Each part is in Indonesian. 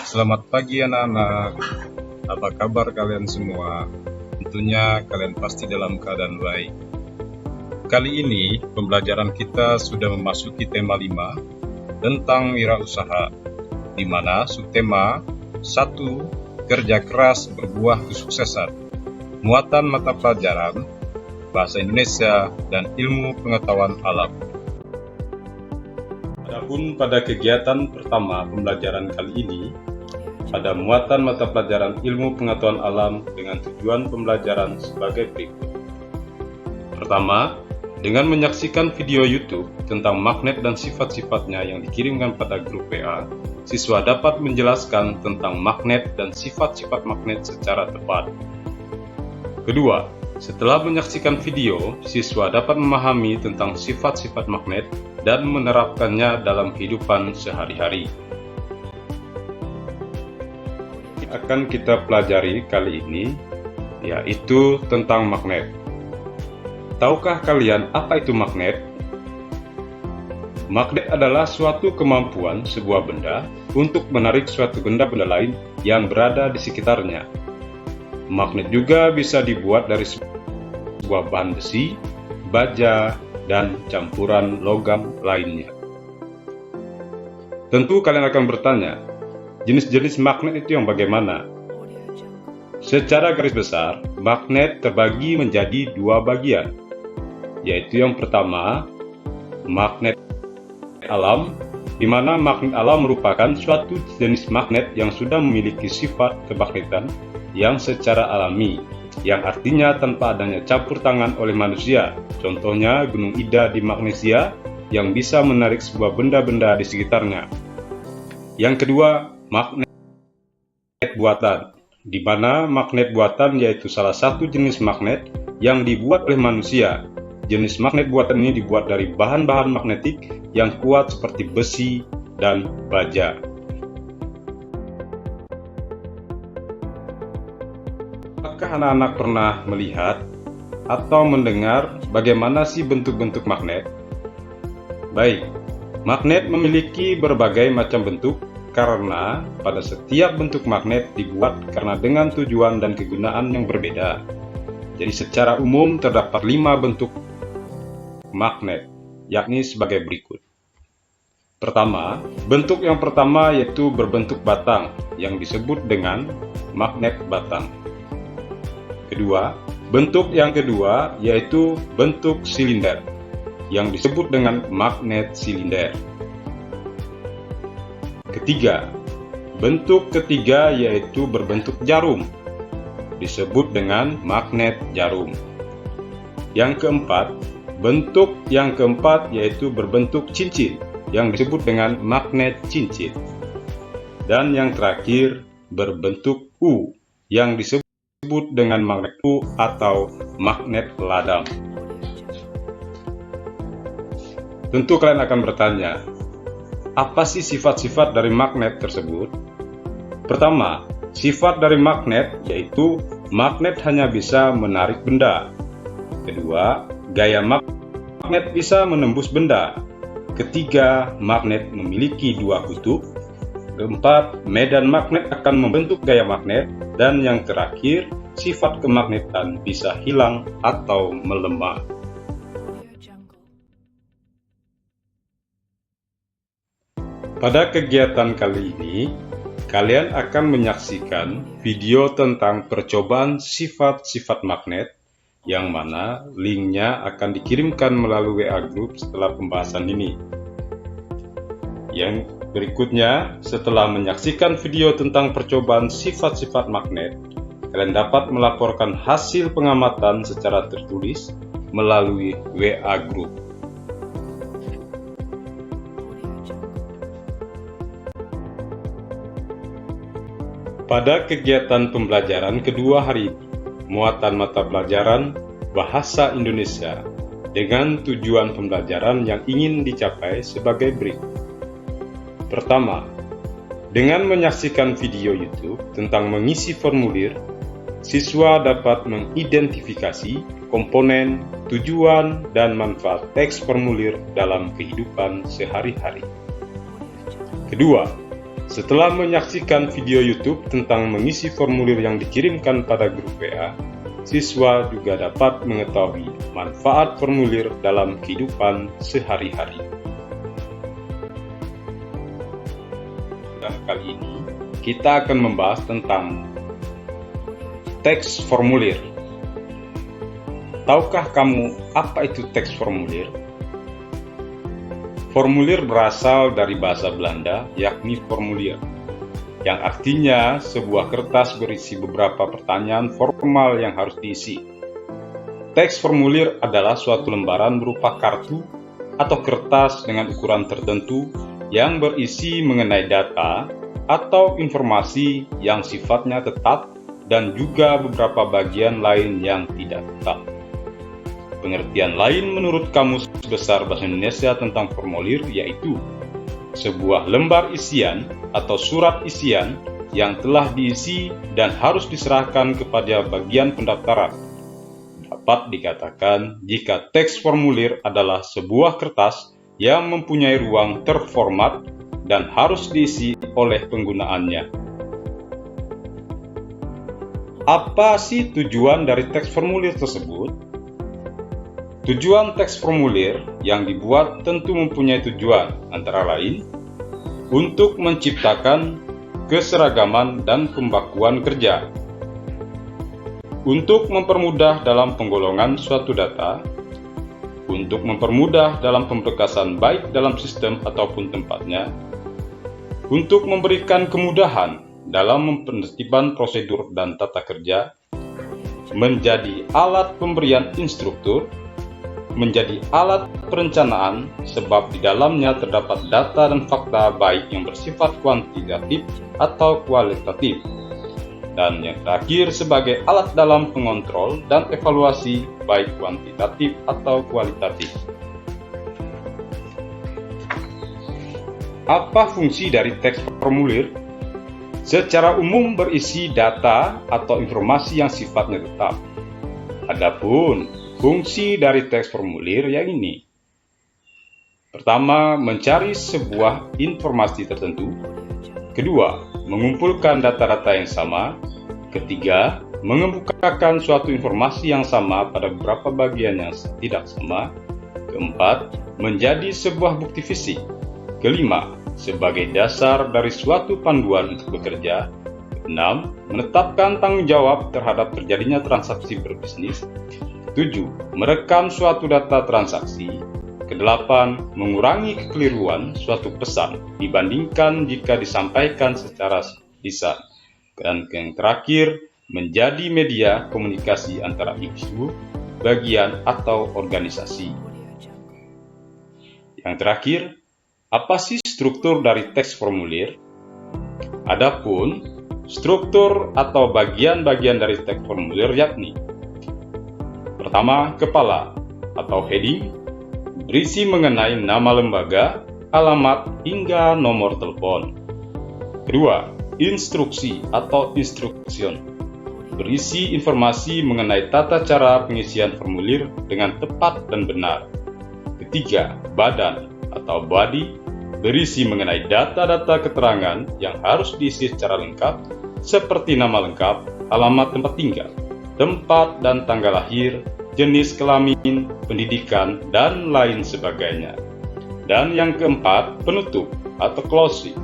Selamat pagi anak-anak, apa kabar kalian semua? Tentunya kalian pasti dalam keadaan baik. Kali ini pembelajaran kita sudah memasuki tema 5 tentang wirausaha, di mana subtema 1, kerja keras berbuah kesuksesan, muatan mata pelajaran, bahasa Indonesia, dan ilmu pengetahuan alam. Adapun pada kegiatan pertama pembelajaran kali ini, ada muatan mata pelajaran ilmu pengetahuan alam dengan tujuan pembelajaran sebagai berikut. Pertama, dengan menyaksikan video YouTube tentang magnet dan sifat-sifatnya yang dikirimkan pada grup WA, siswa dapat menjelaskan tentang magnet dan sifat-sifat magnet secara tepat. Kedua, setelah menyaksikan video, siswa dapat memahami tentang sifat-sifat magnet dan menerapkannya dalam kehidupan sehari-hari. Akan kita pelajari kali ini, yaitu tentang magnet. Tahukah kalian apa itu magnet? Magnet adalah suatu kemampuan sebuah benda untuk menarik suatu benda-benda lain yang berada di sekitarnya. Magnet juga bisa dibuat dari sebuah bahan besi, baja, dan campuran logam lainnya. Tentu kalian akan bertanya, jenis-jenis magnet itu yang bagaimana? Secara garis besar, magnet terbagi menjadi dua bagian, yaitu yang pertama, magnet alam, di mana magnet alam merupakan suatu jenis magnet yang sudah memiliki sifat kemagnetan yang secara alami, yang artinya tanpa adanya campur tangan oleh manusia. Contohnya Gunung Ida di Magnesia yang bisa menarik sebuah benda-benda di sekitarnya. Yang kedua, magnet buatan, di mana magnet buatan yaitu salah satu jenis magnet yang dibuat oleh manusia. Jenis magnet buatan ini dibuat dari bahan-bahan magnetik yang kuat seperti besi dan baja. Apakah anak-anak pernah melihat atau mendengar bagaimana sih bentuk-bentuk magnet? Baik, magnet memiliki berbagai macam bentuk karena pada setiap bentuk magnet dibuat karena dengan tujuan dan kegunaan yang berbeda. Jadi secara umum terdapat 5 bentuk magnet, yakni sebagai berikut. Pertama, bentuk yang pertama yaitu berbentuk batang yang disebut dengan magnet batang. Kedua, bentuk yang kedua yaitu bentuk silinder yang disebut dengan magnet silinder. Ketiga, bentuk ketiga yaitu berbentuk jarum, disebut dengan magnet jarum. Yang keempat, bentuk yang keempat yaitu berbentuk cincin yang disebut dengan magnet cincin. Dan yang terakhir, berbentuk U yang disebut dengan magnet U atau magnet ladang. Tentu kalian akan bertanya, apa sih sifat-sifat dari magnet tersebut? Pertama, sifat dari magnet yaitu magnet hanya bisa menarik benda. Kedua, gaya magnet bisa menembus benda. Ketiga, magnet memiliki 2 kutub. Keempat, medan magnet akan membentuk gaya magnet. Dan yang terakhir, sifat kemagnetan bisa hilang atau melemah. Pada kegiatan kali ini, kalian akan menyaksikan video tentang percobaan sifat-sifat magnet, yang mana linknya akan dikirimkan melalui WA Group setelah pembahasan ini. Yang berikutnya, setelah menyaksikan video tentang percobaan sifat-sifat magnet, kalian dapat melaporkan hasil pengamatan secara tertulis melalui WA Group. Pada kegiatan pembelajaran kedua hari ini, muatan mata pelajaran Bahasa Indonesia dengan tujuan pembelajaran yang ingin dicapai sebagai berikut. Pertama, dengan menyaksikan video YouTube tentang mengisi formulir, siswa dapat mengidentifikasi komponen, tujuan, dan manfaat teks formulir dalam kehidupan sehari-hari. Kedua, Setelah menyaksikan video YouTube tentang mengisi formulir yang dikirimkan pada grup WA, siswa juga dapat mengetahui manfaat formulir dalam kehidupan sehari-hari. Dan kali ini kita akan membahas tentang teks formulir. Tahukah kamu apa itu teks formulir? Formulir berasal dari bahasa Belanda, yakni formulier, yang artinya sebuah kertas berisi beberapa pertanyaan formal yang harus diisi. Teks formulir adalah suatu lembaran berupa kartu atau kertas dengan ukuran tertentu yang berisi mengenai data atau informasi yang sifatnya tetap dan juga beberapa bagian lain yang tidak tetap. Pengertian lain menurut Kamus Besar Bahasa Indonesia tentang formulir yaitu sebuah lembar isian atau surat isian yang telah diisi dan harus diserahkan kepada bagian pendaftaran. Dapat dikatakan jika teks formulir adalah sebuah kertas yang mempunyai ruang terformat dan harus diisi oleh penggunaannya. Apa sih tujuan dari teks formulir tersebut? Tujuan teks formulir yang dibuat tentu mempunyai tujuan, antara lain untuk menciptakan keseragaman dan pembakuan kerja, untuk mempermudah dalam penggolongan suatu data, untuk mempermudah dalam pemberkasan baik dalam sistem ataupun tempatnya, untuk memberikan kemudahan dalam penertiban prosedur dan tata kerja, menjadi alat pemberian instruktur, menjadi alat perencanaan sebab di dalamnya terdapat data dan fakta baik yang bersifat kuantitatif atau kualitatif, dan yang terakhir sebagai alat dalam pengontrol dan evaluasi baik kuantitatif atau kualitatif. Apa fungsi dari teks formulir? Secara umum berisi data atau informasi yang sifatnya tetap. Adapun fungsi dari teks formulir yang ini. Pertama, mencari sebuah informasi tertentu. Kedua, mengumpulkan data-data yang sama. Ketiga, mengemukakan suatu informasi yang sama pada beberapa bagian yang tidak sama. Keempat, menjadi sebuah bukti fisik. Kelima, sebagai dasar dari suatu panduan untuk bekerja. 6. Menetapkan tanggung jawab terhadap terjadinya transaksi berbisnis. 7. Merekam suatu data transaksi. Ke-8. Mengurangi kekeliruan suatu pesan dibandingkan jika disampaikan secara lisan. Dan yang terakhir, menjadi media komunikasi antara individu, bagian, atau organisasi. Yang terakhir, apa sih struktur dari teks formulir? Adapun struktur atau bagian-bagian dari teks formulir yakni: pertama, kepala atau heading, berisi mengenai nama lembaga, alamat, hingga nomor telepon. Kedua, instruksi atau instruction, berisi informasi mengenai tata cara pengisian formulir dengan tepat dan benar. Ketiga, badan atau body, berisi mengenai data-data keterangan yang harus diisi secara lengkap, seperti nama lengkap, alamat tempat tinggal, tempat dan tanggal lahir, jenis kelamin, pendidikan, dan lain sebagainya. Dan yang keempat, penutup atau closing,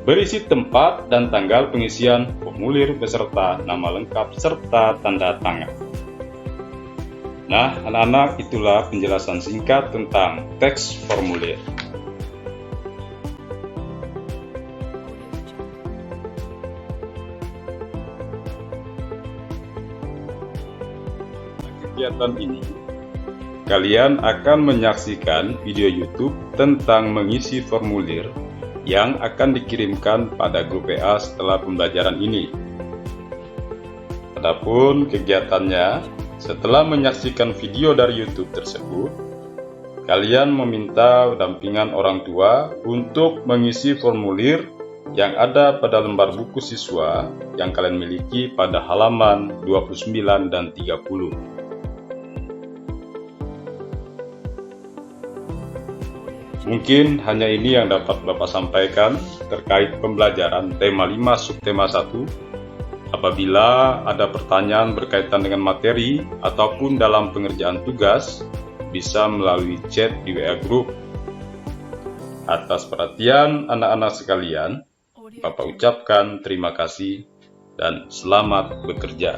berisi tempat dan tanggal pengisian formulir beserta nama lengkap serta tanda tangan. Nah, anak-anak, itulah penjelasan singkat tentang teks formulir. Kegiatan ini, kalian akan menyaksikan video YouTube tentang mengisi formulir yang akan dikirimkan pada grup WA setelah pembelajaran ini. Adapun kegiatannya, setelah menyaksikan video dari YouTube tersebut, kalian meminta dampingan orang tua untuk mengisi formulir yang ada pada lembar buku siswa yang kalian miliki pada halaman 29 dan 30. Mungkin hanya ini yang dapat Bapak sampaikan terkait pembelajaran tema 5 subtema 1. Apabila ada pertanyaan berkaitan dengan materi ataupun dalam pengerjaan tugas, bisa melalui chat di WA Group. Atas perhatian anak-anak sekalian, Bapak ucapkan terima kasih dan selamat bekerja.